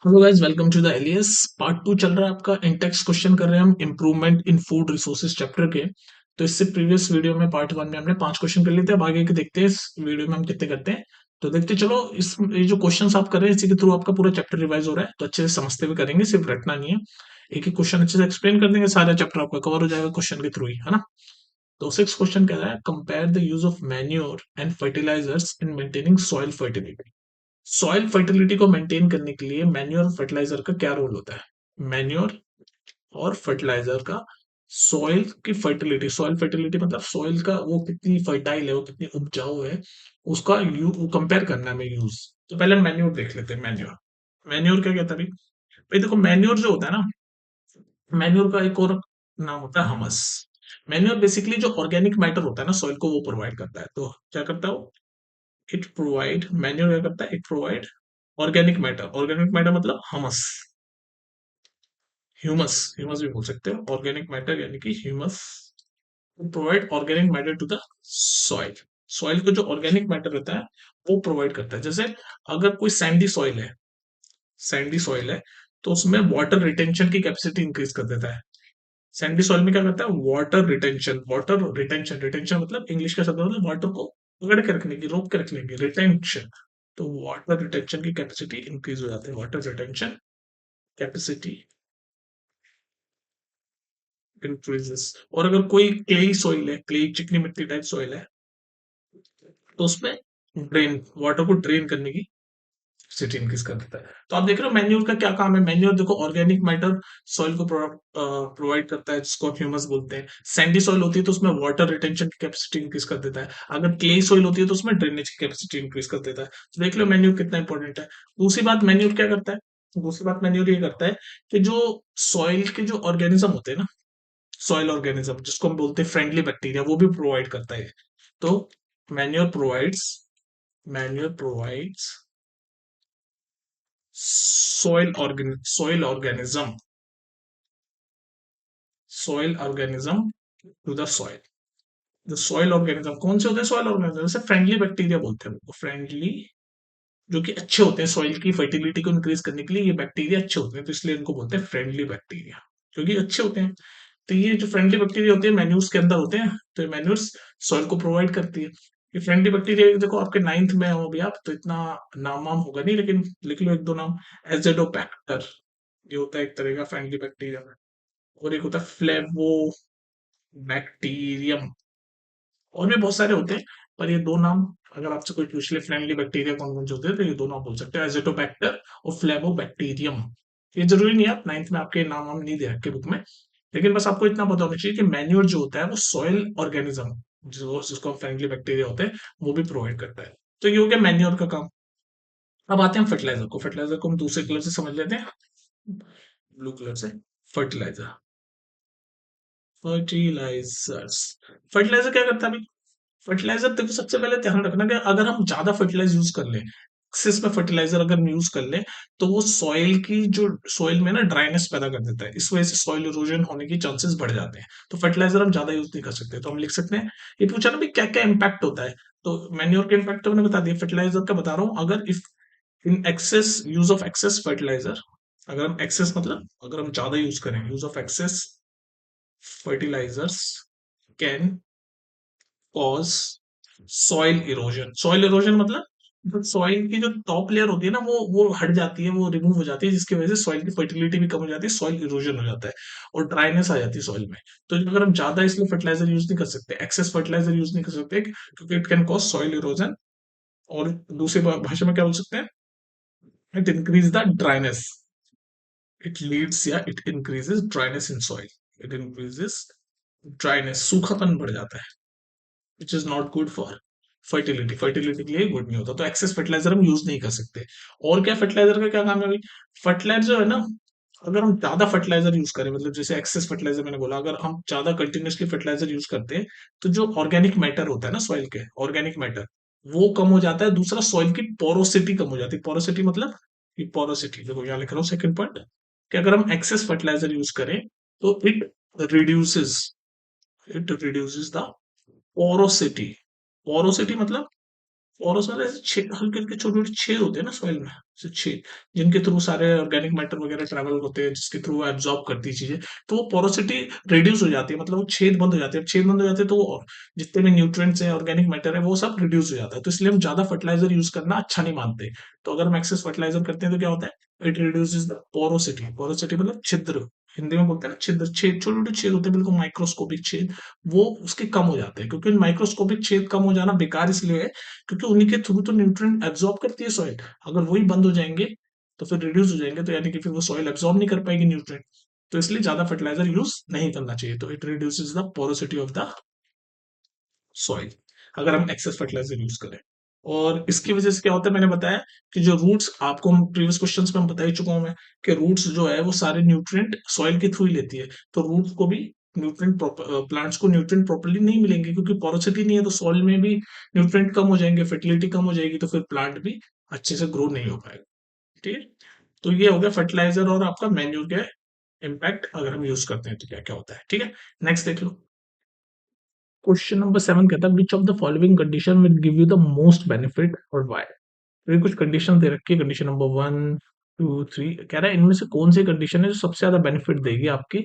Hello guys, welcome to the एलियस। Part 2 चल रहा है आपका। इंटेक्स क्वेश्चन कर रहे हैं हम improvement in food resources chapter के। तो इससे प्रीवियस वीडियो में पार्ट 1 में हमने 5 क्वेश्चन कर लिए थे। अब आगे के देखते हैं इस वीडियो में हम कितने करते हैं। तो देखते चलो, इस ये जो क्वेश्चंस आप कर रहे हैं इसी के थ्रू आपका पूरा चैप्टर रिवाइज हो रहा है, तो अच्छे से समझते हुए करेंगे, सिर्फ रटना नहीं है। एक एक क्वेश्चन अच्छे से एक्सप्लेन कर देंगे, सारा चैप्टर आपका कवर हो जाएगा क्वेश्चन के थ्रू ही, है ना। तो 6 क्वेश्चन कह रहा है, compare the use of manure and fertilisers in maintaining soil fertility. Soil fertility को मेंटेन करने के लिए मैन्योर फर्टिलाइजर का क्या रोल होता है। मैन्योर और फर्टिलाइजर का सॉइल की फर्टिलिटी, सॉइल फर्टिलिटी मतलब सॉइल का वो कितनी फर्टाइल है, वो कितनी उपजाऊ है, उसका यू कंपेयर करना है हमें यूज। तो पहले मैन्योर देख लेते हैं। मैन्योर मैन्योर क्या कहता है भाई। भाई देखो, मैन्योर जो होता है ना, मैन्योर का एक और नाम होता है हमस। मैन्योर बेसिकली जो ऑर्गेनिक मैटर होता है ना सॉइल को, वो प्रोवाइड करता है। तो क्या करता है वो, इट प्रोवाइड, मैन्योर क्या करता है, it provide organic matter. Organic matter मतलब हमस, ह्यूमस, ह्यूमस भी बोल सकते हो। ऑर्गेनिक मैटर यानी कि humus provide organic matter to the soil. Soil को जो ऑर्गेनिक मैटर रहता है वो प्रोवाइड करता है। जैसे अगर कोई सैंडी सॉइल है, सैंडी सॉइल है, तो उसमें वाटर रिटेंशन की कैपेसिटी इंक्रीज कर देता है। सैंडी सॉइल में क्या करता है, water retention, water retention, retention मतलब इंग्लिश का शब्द मतलब वाटर को पकड़ के रखने की, रोक के रखने की, रिटेंशन। तो वाटर रिटेंशन की कैपेसिटी इंक्रीज हो जाती है, वाटर रिटेंशन कैपेसिटी इंक्रीजेस। और अगर कोई क्लेई सॉइल है, क्लेई चिकनी मिट्टी टाइप सॉइल है, तो उसमें ड्रेन, वाटर को ड्रेन करने की कैपेसिटी इंक्रीज कर देता है। तो आप देख रहे हो मैन्योर का क्या काम है। मैन्योर देखो, ऑर्गेनिक मैटर सॉइल को प्रोवाइड करता है, जिसको आप ह्यूमस बोलते हैं। सैंडी सॉइल होती है तो उसमें वाटर रिटेंशन की कैपेसिटी इंक्रीज कर देता है। अगर क्ले सॉइल होती है तो उसमें ड्रेनेज की कैपेसिटी इंक्रीज कर देता है। तो देख लो मैन्योर कितना इंपॉर्टेंट है। दूसरी बात मैन्योर क्या करता है, दूसरी बात मैन्योर ये करता है कि जो सॉइल के जो ऑर्गेनिज्म होते हैं ना, सॉइल ऑर्गेनिज्म जिसको हम बोलते हैं फ्रेंडली बैक्टीरिया, वो भी प्रोवाइड करता है। तो manure provides, manure provides soil organism, soil organism to the soil. The soil organism कौन से होते हैं, सॉइल ऑर्गेनिज्म जैसे फ्रेंडली बैक्टीरिया बोलते हैं, फ्रेंडली, जो कि अच्छे होते हैं सॉइल की फर्टिलिटी को इंक्रीज करने के लिए। ये बैक्टीरिया अच्छे होते हैं तो इसलिए इनको बोलते हैं फ्रेंडली बैक्टीरिया, क्योंकि अच्छे होते हैं। तो ये जो फ्रेंडली बैक्टीरिया होते हैं मैन्यूर्स के अंदर होते हैं, तो ये मैन्यूर्स सॉइल को प्रोवाइड करती है। ये फ्रेंडली बैक्टीरिया देखो, आपके नाइन्थ में हो अभी आप, तो इतना नाम वाम होगा नहीं, लेकिन लिख लो एक दो नाम। एजेडोबैक्टर, ये होता है एक तरह का फ्रेंडली बैक्टीरिया। और एक होता है फ्लेवो बैक्टीरियम। और भी बहुत सारे होते हैं, पर ये दो नाम अगर आपसे कोई पूछ ले फ्रेंडली बैक्टीरिया कौन कौन से होते हैं, तो ये दो नाम बोल सकते हैं, एजेटोबैक्टर और फ्लेवोबैक्टीरियम। ये जरूरी नहीं है, आप नाइन्थ में आपके नाम वाम नहीं दे रखे बुक में, लेकिन बस आपको इतना पता होना चाहिए कि मैन्योर जो होता है वो सॉइल ऑर्गेनिज्म, जो जिसको फ्रेंडली बैक्टीरिया होते हैं, वो भी प्रोवाइड करता है। तो ये हो गया मैन्योर का काम। अब आते हैं फर्टिलाइजर को। फर्टिलाइजर को हम दूसरे कलर से समझ लेते हैं, ब्लू कलर से। फर्टिलाइजर, फर्टिलाइजर्स, फर्टिलाइजर क्या करता है भाई। फर्टिलाइजर देखो, सबसे पहले ध्यान रखना कि अगर हम ज्यादा फर्टिलाइजर यूज कर लें, एक्सेस में फर्टिलाइजर अगर हम यूज कर लें, तो वो सॉइल की जो, सॉइल में ना ड्राइनेस पैदा कर देता है। इस वजह से सॉइल इरोजन होने की चांसेस बढ़ जाते हैं। तो फर्टिलाइजर हम ज्यादा यूज नहीं कर सकते। तो हम लिख सकते हैं, ये पूछा ना भाई क्या क्या इंपैक्ट होता है, तो मैन्योर के इंपैक्ट तो मैंने बता दिया। फर्टिलाइजर का बता रहा हूँ, अगर if in excess, use of excess fertiliser, अगर हम एक्सेस मतलब अगर हम ज्यादा यूज करें, use of excess fertilisers can cause soil erosion. Soil erosion मतलब सॉइल की जो टॉप लेयर होती है ना, वो हट जाती है, वो रिमूव हो जाती है, जिसकी वजह से सॉइल की फर्टिलिटी भी कम हो जाती है, सॉइल इरोजन हो जाता है और ड्राइनेस आ जाती है सॉइल में। तो अगर हम ज्यादा इसलिए फर्टिलाइजर यूज नहीं कर सकते, एक्सेस फर्टिलाइजर यूज नहीं कर सकते, क्योंकि it can cause soil erosion. और दूसरी भाषा में क्या बोल सकते हैं, it increase the dryness, it leads या it increases dryness in soil, it increases dryness, सूखापन बढ़ जाता है, which is not good for fertility, fertility के लिए गुड नहीं होता। तो एक्सेस फर्टिलाइजर हम यूज नहीं कर सकते। और क्या फर्टिलाइजर का क्या काम है भाई, फर्टिलाइजर जो है ना, अगर हम ज्यादा फर्टिलाइजर यूज करें, मतलब जैसे एक्सेस फर्टिलाइजर मैंने बोला, अगर हम ज्यादा कंटिन्यूसली फर्टिलाइजर यूज करते हैं, तो जो ऑर्गेनिक मैटर होता है ना सॉइल के, ऑर्गेनिक मैटर वो कम हो जाता है। दूसरा, सॉइल की पोरोसिटी कम हो जाती है। पोरोसिटी मतलब, ये पोरोसिटी देखो यहाँ लिख रहा हूँ सेकंड पॉइंट, कि अगर हम एक्सेस फर्टिलाइजर यूज करें तो reduces it reduces the porosity. Porosity मतलब पोरस मतलब ऐसे हल्के हल्के छोटे छोटे छेद होते हैं ना सॉइल में, ऐसे छेद जिनके थ्रू सारे ऑर्गेनिक मैटर वगैरह ट्रैवल होते हैं, जिसके थ्रू वो एब्जॉर्ब करती है चीजें। तो वो पोरोसिटी रिड्यूस हो जाती है, मतलब वो छेद बंद हो जाते हैं। छेद बंद हो जाते हैं तो वो जितने भी न्यूट्रिएंट्स हैं, ऑर्गेनिक मैटर है, वो सब रिड्यूस हो जाता है। तो इसलिए हम ज्यादा फर्टिलाइजर यूज करना अच्छा नहीं मानते। तो अगर हम एक्सेस फर्टिलाइजर करते हैं तो क्या होता है, it reduces the porosity. Porosity मतलब छिद्र, हिंदी में बोलते हैं ना छिद्र, छेद, छोटे छोटे छेद होते हैं, बिल्कुल माइक्रोस्कोपिक छेद, वो उसके कम हो जाते हैं। क्योंकि माइक्रोस्कोपिक छेद कम हो जाना बेकार इसलिए है क्योंकि उन्हीं के थ्रू तो न्यूट्रिएंट एब्जॉर्ब करती है सॉइल। अगर वही बंद हो जाएंगे तो फिर रिड्यूस हो जाएंगे, तो यानी कि फिर वो सॉइल एब्जॉर्ब नहीं कर पाएगी न्यूट्रिएंट। तो इसलिए ज्यादा फर्टिलाइजर यूज नहीं करना चाहिए। तो it reduces the porosity of the soil अगर हम एक्सेस फर्टिलाइजर यूज करें। और इसकी वजह से क्या होता है, मैंने बताया कि जो रूट्स, आपको हम प्रीवियस क्वेश्चंस में हम बता ही चुका हूं मैं, कि रूट्स जो है वो सारे न्यूट्रिएंट सॉइल के थ्रू ही लेती है। तो रूट्स को भी न्यूट्रिएंट, प्लांट्स को न्यूट्रिएंट प्रॉपर्ली नहीं मिलेंगे क्योंकि पोरोसिटी नहीं है, तो सॉइल में भी न्यूट्रिएंट कम हो जाएंगे, फर्टिलिटी कम हो जाएगी, तो फिर प्लांट भी अच्छे से ग्रो नहीं हो पाएगा। ठीक है। तो ये हो गया फर्टिलाइजर और आपका मैन्यूर के इम्पैक्ट अगर हम यूज करते हैं तो क्या क्या होता है। ठीक है, नेक्स्ट देख लो। क्वेश्चन नंबर 7 कहता है which of the following condition will give you the most benefit और व्हाई। तो ये कुछ कंडीशन दे रखी है, कंडीशन नंबर 1 2 3, कह रहा है इनमें से कौन सी कंडीशन है जो सबसे ज्यादा बेनिफिट देगी आपकी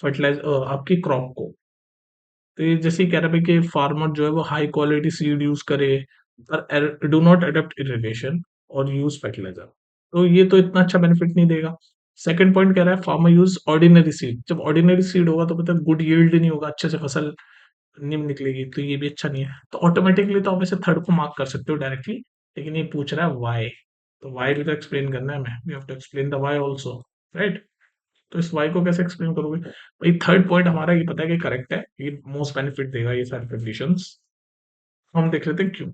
फर्टिलाइज आपकी क्रॉप को। तो ये जैसे ही कह रहा है कि फार्मर जो है वो हाई क्वालिटी सीड यूज करे और डू नॉट अडॉप्ट इरिगेशन और यूज फर्टिलाइजर, तो ये तो इतना अच्छा बेनिफिट नहीं देगा। सेकंड पॉइंट कह रहा है फार्मर यूज ऑर्डिनरी सीड। जब ऑर्डिनरी सीड होगा तो मतलब गुड यील्ड नहीं होगा, अच्छे से फसल निम्न निकलेगी, तो ये भी अच्छा नहीं है। तो ऑटोमेटिकली तो आप इसे थर्ड को मार्क कर सकते हो डायरेक्टली, लेकिन ये पूछ रहा है वाई। तो वाई भी तो एक्सप्लेन करना है हमें, we have to explain the why also, right. तो इस वाई को कैसे एक्सप्लेन करोगे भाई। थर्ड पॉइंट हमारा ये पता है कि करेक्ट है, ये मोस्ट बेनिफिट देगा ये सारी कंडीशंस। हम देख लेते हैं क्यों।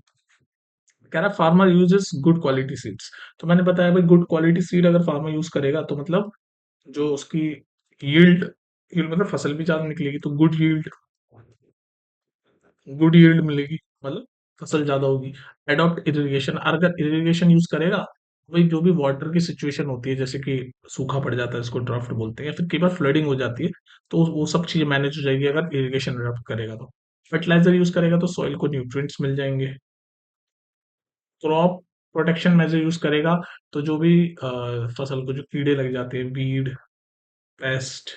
कह रहा है farmer uses good quality seeds. तो मैंने बताया भाई गुड क्वालिटी सीड अगर फार्मर यूज करेगा तो मतलब जो उसकी यील्ड, यील्ड मतलब फसल भी ज्यादा निकलेगी, तो गुड यील्ड मिलेगी, मतलब फसल ज्यादा होगी। अडॉप्ट इरिगेशन, अगर इरिगेशन यूज करेगा, वही जो भी वाटर की सिचुएशन होती है, जैसे कि सूखा पड़ जाता है, इसको ड्राफ्ट बोलते हैं, या फिर कई बार फ्लडिंग हो जाती है, तो वो सब चीजें मैनेज हो जाएगी अगर इरिगेशन अडॉप्ट करेगा तो। फर्टिलाइजर यूज करेगा तो सॉइल को न्यूट्रिएंट्स मिल जाएंगे। क्रॉप प्रोटेक्शन मेजर यूज करेगा तो जो भी फसल को जो कीड़े लग जाते हैं, वीड, पेस्ट,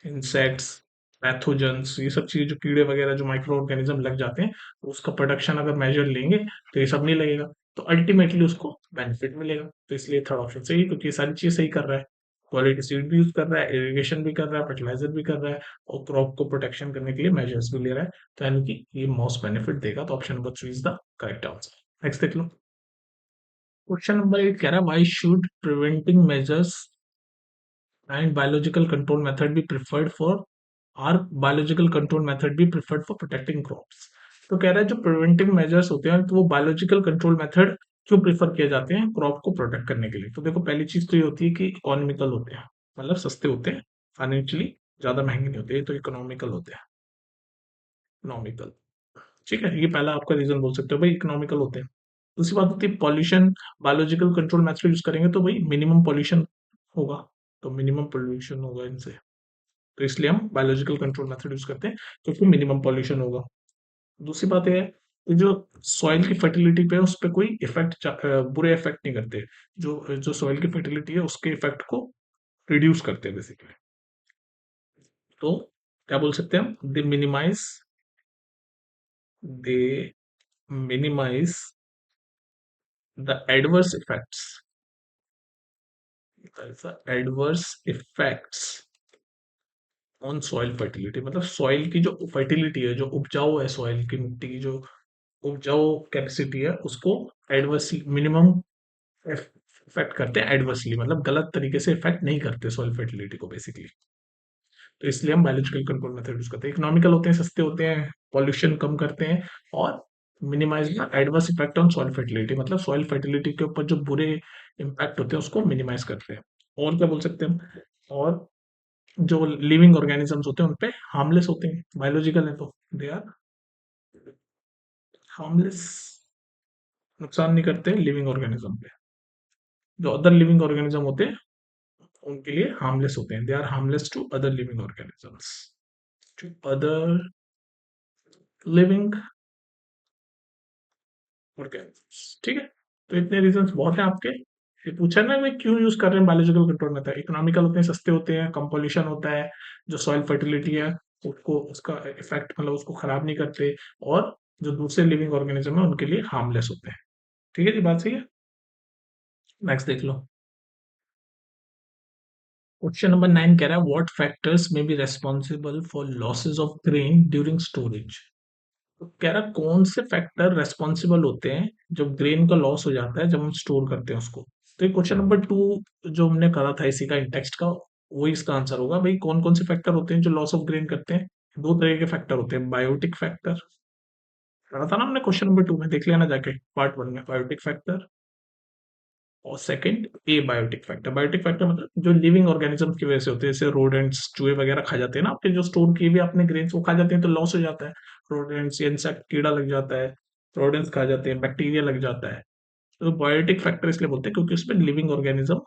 इंसेक्ट्स, पैथोजेंस, ये सब चीजें जो कीड़े वगैरह जो माइक्रो ऑर्गेनिज्म लग जाते हैं, तो उसका प्रोडक्शन अगर मेजर लेंगे तो ये सब नहीं लगेगा, तो अल्टीमेटली उसको बेनिफिट मिलेगा। तो इसलिए थर्ड ऑप्शन सही है, क्योंकि ये सारी चीजें सही कर रहा है। क्वालिटी सीड भी यूज कर रहा है, इरिगेशन भी कर रहा है, फर्टिलाइजर भी कर रहा है, और क्रॉप को प्रोटेक्शन करने के लिए मेजर्स भी ले रहा है। तो यानी कि ये मोस्ट बेनिफिट देगा, तो option number 3 is the correct answer. Next देख लो। क्वेश्चन नंबर 8 कह रहा है why should preventing measures and biological control method be preferred for or biological control method be preferred for protecting crops. तो कह रहा है जो प्रिवेंटिव मेजर्स होते हैं तो वो बायोलॉजिकल कंट्रोल मेथड क्यों प्रिफर किए जाते हैं क्रॉप को प्रोटेक्ट करने के लिए। तो देखो पहली चीज तो ये होती है कि इकोनॉमिकल होते हैं, मतलब सस्ते होते हैं, फाइनेंशियली ज्यादा महंगे नहीं होते, तो इकोनॉमिकल होते हैं, इकोनॉमिकल। ठीक है, ये पहला आपका रीजन बोल सकते हो भाई, इकोनॉमिकल होते हैं। दूसरी बात होती है pollution, biological control method use करेंगे तो भाई मिनिमम पॉल्यूशन होगा, तो मिनिमम पॉल्यूशन होगा इनसे, तो इसलिए हम बायोलॉजिकल कंट्रोल मेथड यूज करते हैं, क्योंकि मिनिमम पॉल्यूशन होगा। दूसरी बात यह है कि जो सॉइल की फर्टिलिटी पे है उस पर कोई इफेक्ट, बुरे इफेक्ट नहीं करते। जो जो सॉइल की फर्टिलिटी है उसके इफेक्ट को रिड्यूस करते हैं बेसिकली। तो क्या बोल सकते हैं हम, they minimize the adverse effects, adverse effects on soil fertility. मतलब सॉइल की जो फर्टिलिटी है, जो उपजाऊ है, सॉइल की मिट्टी की जो उपजाऊ कैपेसिटी है, उसको एडवर्सली मिनिमम इफेक्ट करते हैं। एडवर्सली मतलब गलत तरीके से इफेक्ट नहीं करते सॉइल फर्टिलिटी को बेसिकली। तो इसलिए हम बायोलॉजिकल कंट्रोल मेथड यूज करते हैं। इकोनॉमिकल होते हैं, सस्ते होते हैं, पॉल्यूशन कम करते हैं, और minimise the adverse effect on soil fertility, मतलब सॉइल फर्टिलिटी के ऊपर जो बुरे इम्पैक्ट होते हैं उसको मिनिमाइज करते हैं। और क्या बोल सकते हैं हम, और जो लिविंग ऑर्गेनिजम्स होते हैं उन पे हार्मलेस होते हैं, बायोलॉजिकल है तो दे आर हार्मलेस, नुकसान नहीं करते लिविंग ऑर्गेनिज्म पे। जो अदर लिविंग ऑर्गेनिज्म होते हैं उनके लिए हार्मलेस होते हैं, they are harmless to other living organisms, to other living और क्या, ठीक है। तो इतने रीजंस बहुत हैं आपके। ये पूछा ना मैं क्यों यूज कर रहे हैं बायोलॉजिकल कंट्रोल मेथड, इकोनॉमिकल होते हैं, सस्ते होते हैं, कम पॉल्यूशन होता है, जो सॉइल फर्टिलिटी है उसको, उसका इफेक्ट मतलब उसको खराब नहीं करते, और जो दूसरे लिविंग ऑर्गेनिज्म है उनके लिए हार्मलेस होते हैं। ठीक है जी, बात सही है। नेक्स्ट देख लो। क्वेश्चन नंबर 9 कह रहा है व्हाट फैक्टर्स में B responsible for losses of grain during storage. तो कह रहा कौन से फैक्टर रेस्पॉन्सिबल होते हैं जब ग्रेन का लॉस हो जाता है जब हम स्टोर करते हैं उसको। तो ये क्वेश्चन नंबर 2 जो हमने करा था इसी का इंटेक्स्ट का, वही इसका आंसर होगा भाई। कौन कौन से फैक्टर होते हैं जो लॉस ऑफ ग्रेन करते हैं। दो तरह के फैक्टर होते हैं, बायोटिक फैक्टर, करा था ना हमने क्वेश्चन नंबर 2 में, देख लेना जाके पार्ट 1 में, बायोटिक फैक्टर। और second abiotic factor. Biotic factor मतलब जो लिविंग ऑर्गेनिज्म की वजह से होते हैं, जैसे रोडेंट्स, चूहे वगैरह खा जाते हैं ना आपके जो स्टोर किए हुए आपने ग्रेन्स, वो खा जाते हैं तो लॉस हो जाता है। रोडेंट्स या इंसेक्ट, कीड़ा लग जाता है, रोडेंट्स खा जाते हैं, बैक्टीरिया लग जाता है। तो बायोटिक फैक्टर इसलिए बोलते हैं क्योंकि उसमें लिविंग ऑर्गेनिज्म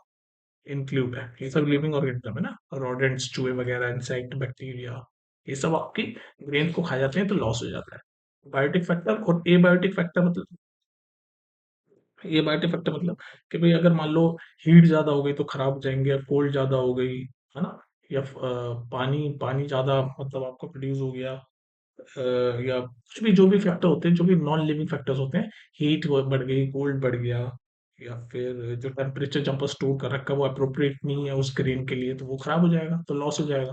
इंक्लूड है, ये सब लिविंग ऑर्गेनिज्म है ना, रोडेंट्स, चूहे वगैरह, इंसेक्ट, बैक्टीरिया, ये सब आपकी ग्रेन्स को खा जाते हैं तो लॉस हो जाता है। Biotic factor. और ए बायोटिक फैक्टर मतलब, ये बायोटिक फैक्टर मतलब कि भाई अगर मान लो हीट ज्यादा हो गई तो खराब हो जाएंगे, या कोल्ड ज्यादा हो गई है ना, या पानी पानी ज्यादा मतलब आपका प्रोड्यूस हो गया, या कुछ भी जो भी फैक्टर होते हैं, जो भी नॉन लिविंग फैक्टर्स होते हैं, हीट बढ़ गई, कोल्ड बढ़ गया, या फिर जो टेम्परेचर जहाँ पर स्टोर कर रखा है वो अप्रोप्रिएट नहीं है उस ग्रेन के लिए, तो वो खराब हो जाएगा तो लॉस हो जाएगा,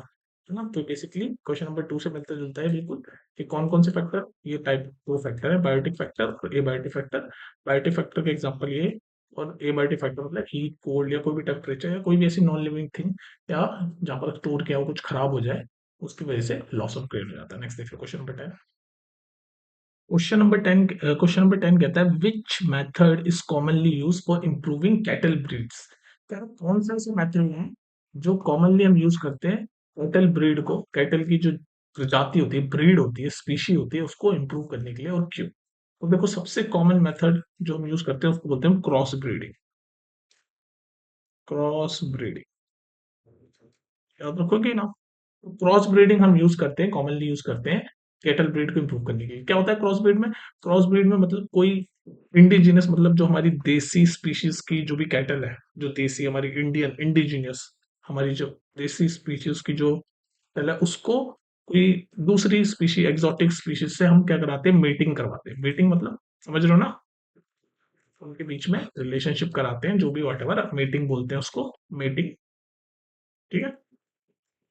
है ना। तो बेसिकली क्वेश्चन नंबर 2 से मिलता जुलता है बिल्कुल, कि कौन कौन से फैक्टर, ये टाइप दो फैक्टर है, बायोटिक फैक्टर और abiotic factor. Biotic factor के एग्जाम्पल ये, और ए बायोटिक फैक्टर मतलब हीट, कोल्ड, या कोई भी टेम्परेचर, या कोई भी ऐसी नॉन लिविंग थिंग, या जहाँ पर स्टोर किया हो कुछ खराब हो जाए, उसकी वजह से लॉस ऑफ ग्रेन हो जाता है। नेक्स्ट देखिए क्वेश्चन नंबर 10। क्वेश्चन नंबर 10 कहता है which method is commonly use for improving cattle breeds. कौन सा ऐसा मेथड है जो कॉमनली हम यूज करते हैं कैटल ब्रीड को, कैटल की जो प्रजाति होती है, ब्रीड होती है, स्पीशी होती है, उसको इम्प्रूव करने के लिए, और क्यों। तो देखो सबसे कॉमन मेथड जो हम यूज करते हैं उसको बोलते हैं क्रॉस ब्रीडिंग। क्रॉस ब्रीडिंग याद रखोगे ना। क्रॉस ब्रीडिंग हम यूज करते हैं, कॉमनली यूज करते हैं कैटल ब्रीड को इंप्रूव करने के लिए। क्या होता है क्रॉस ब्रीड में, क्रॉस ब्रीड में मतलब कोई इंडिजिनस, मतलब जो हमारी देसी स्पीशीज की जो भी कैटल है, जो देसी हमारी इंडियन इंडिजिनियस, हमारी जो देसी स्पीशीज की जो कैटल है, उसको कोई दूसरी स्पीशी, एग्जॉटिक स्पीशीज से हम क्या कराते हैं, मीटिंग करवाते हैं। मीटिंग मतलब समझ रहे हो ना, उनके बीच में रिलेशनशिप कराते हैं, जो भी वॉट एवर मीटिंग बोलते हैं उसको, मीटिंग। ठीक है,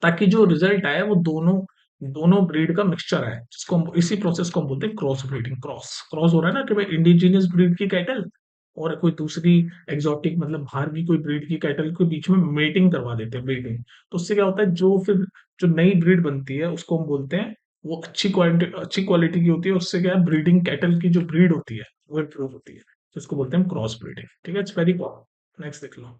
ताकि जो रिजल्ट आए वो दोनों दोनों ब्रीड का मिक्सचर है, जिसको हम इसी प्रोसेस को हम बोलते हैं क्रॉस ब्रीडिंग। क्रॉस क्रॉस हो रहा है ना कि भाई इंडिजिनियस ब्रीड की कैटल और कोई दूसरी एग्जॉटिक मतलब बाहर की कोई ब्रीड की कैटल के बीच में मेटिंग करवा देते हैं, ब्रीडिंग। तो उससे क्या होता है, जो फिर जो नई ब्रीड बनती है उसको हम बोलते हैं, वो अच्छी क्वालिटी की होती है, उससे क्या है ब्रीडिंग, कैटल की जो ब्रीड होती है वो इम्प्रूव होती है, तो इसको बोलते हैं क्रॉस ब्रीडिंग। ठीक है, इट्स वेरी। नेक्स्ट देख लो।